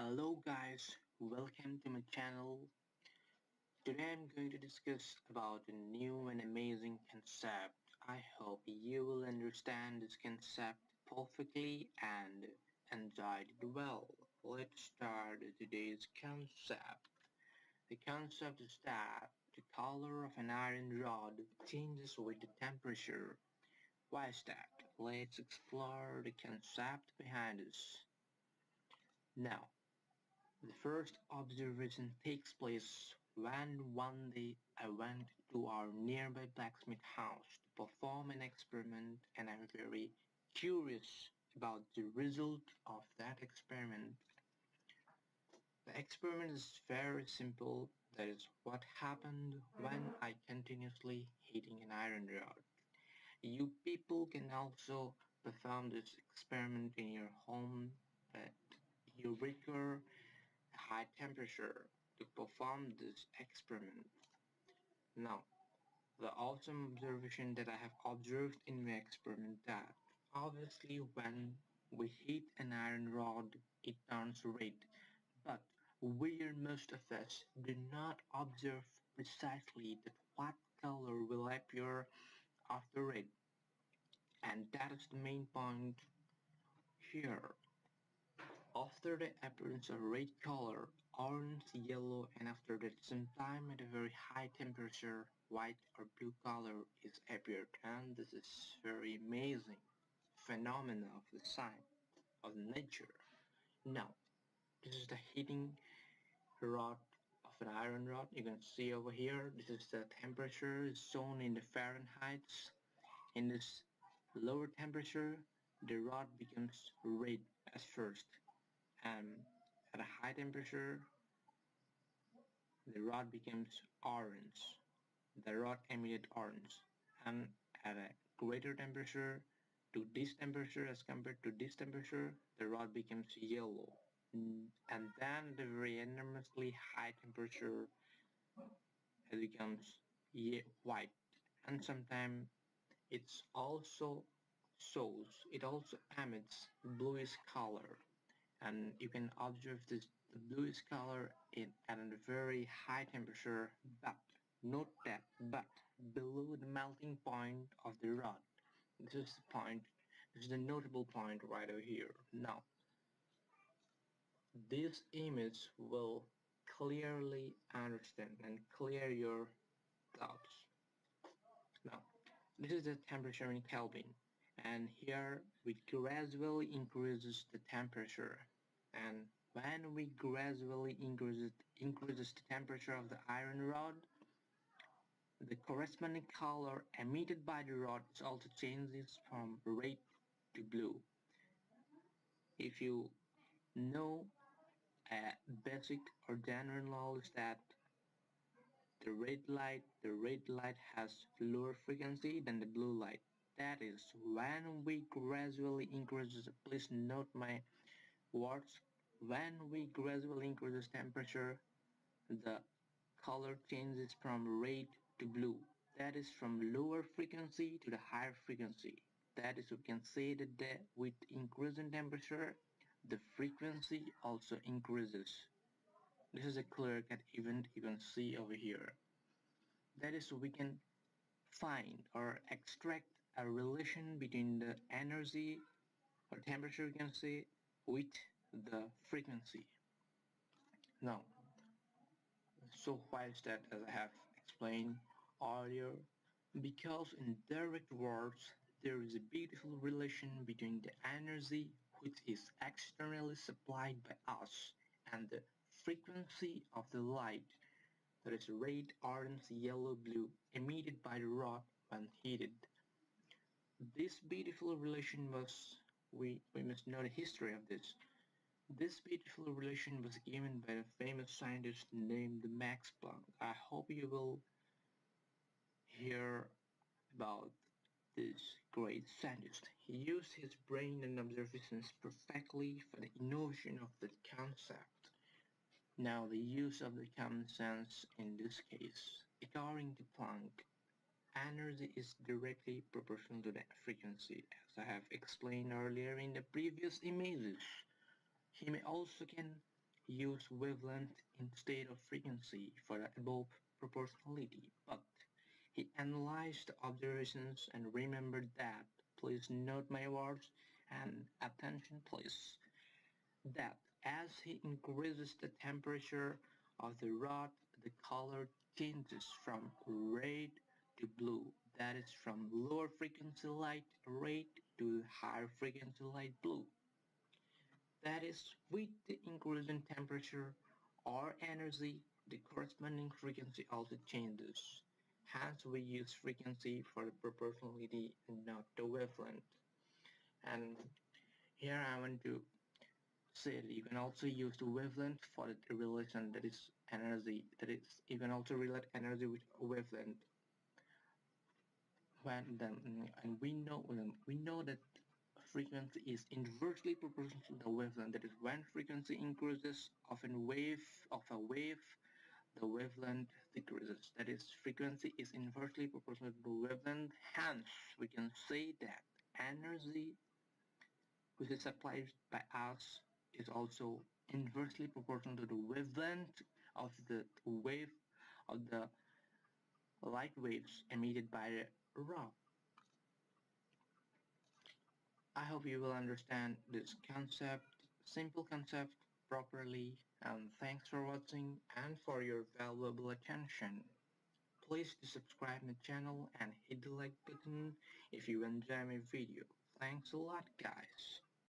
Hello guys, welcome to my channel. Today I'm going to discuss about a new and amazing concept. I hope you will understand this concept perfectly and enjoy it well. Let's start today's concept. The concept is that the color of an iron rod changes with the temperature. Why is that? Let's explore the concept behind this. Now, the first observation takes place when one day I went to our nearby blacksmith house to perform an experiment, and I'm very curious about the result of that experiment. The experiment is very simple. That is what happened when I continuously heating an iron rod. You people can also perform this experiment in your home, but you require high temperature to perform this experiment. Now, the awesome observation that I have observed in my experiment that obviously when we heat an iron rod it turns red, but where most of us do not observe precisely that what color will appear after red, and that is the main point here. After the appearance of red color, orange, yellow, and after that sometime at a very high temperature, white or blue color is appeared, and this is very amazing phenomena of the science of nature. Now, this is the heating rod of an iron rod. You can see over here, this is the temperature shown in the Fahrenheit. In this lower temperature, the rod becomes red at first, and at a high temperature the rod becomes orange. The rod emitted orange, and at a greater temperature to this temperature as compared to this temperature the rod becomes yellow, and then at a very enormously high temperature it becomes white, and sometimes it also emits bluish color, and you can observe the bluish color at a very high temperature, but note that but below the melting point of the rod. This is the point, this is the notable point right over here. Now, this image will clearly understand and clear your thoughts. Now, this is the temperature in Kelvin, and here we gradually increases the temperature, and when we gradually increases the temperature of the iron rod, the corresponding color emitted by the rod also changes from red to blue. If you know a basic or general knowledge that the red light has lower frequency than the blue light. That is, when we gradually increase, please note my words, when we gradually increase temperature, the color changes from red to blue. That is from lower frequency to the higher frequency. That is, we can say that with increasing temperature, the frequency also increases. This is a clear-cut event you can see over here. That is, we can find or extract a relation between the energy or temperature, you can say, with the frequency. Now, so why is that, as I have explained earlier? Because in direct words, there is a beautiful relation between the energy which is externally supplied by us and the frequency of the light, that is red, orange, yellow, blue, emitted by the rod when heated. This beautiful relation was, we must know the history of this. This beautiful relation was given by a famous scientist named Max Planck. I hope you will hear about this great scientist. He used his brain and observations perfectly for the innovation of the concept. Now, the use of the common sense in this case. According to Planck, energy is directly proportional to the frequency, as I have explained earlier in the previous images. He may also can use wavelength instead of frequency for the above proportionality, but he analyzed the observations and remembered that, please note my words and attention please, that as he increases the temperature of the rod, the color changes from red to blue. That is from lower frequency light red to higher frequency light blue. That is, with the increase in temperature or energy, the corresponding frequency also changes. Hence, we use frequency for the proportionality and not the wavelength. And here I want to say that you can also use the wavelength for the relation, that is energy. That is, you can also relate energy with wavelength. And we know that frequency is inversely proportional to the wavelength. That is, when frequency increases of a wave, the wavelength decreases. That is, frequency is inversely proportional to the wavelength. Hence, we can say that energy which is supplied by us is also inversely proportional to the wavelength of the wave of the light waves emitted by the rock. I hope you will understand this simple concept properly, and thanks for watching and for your valuable attention. Please subscribe my channel and hit the like button if you enjoy my video. Thanks a lot guys.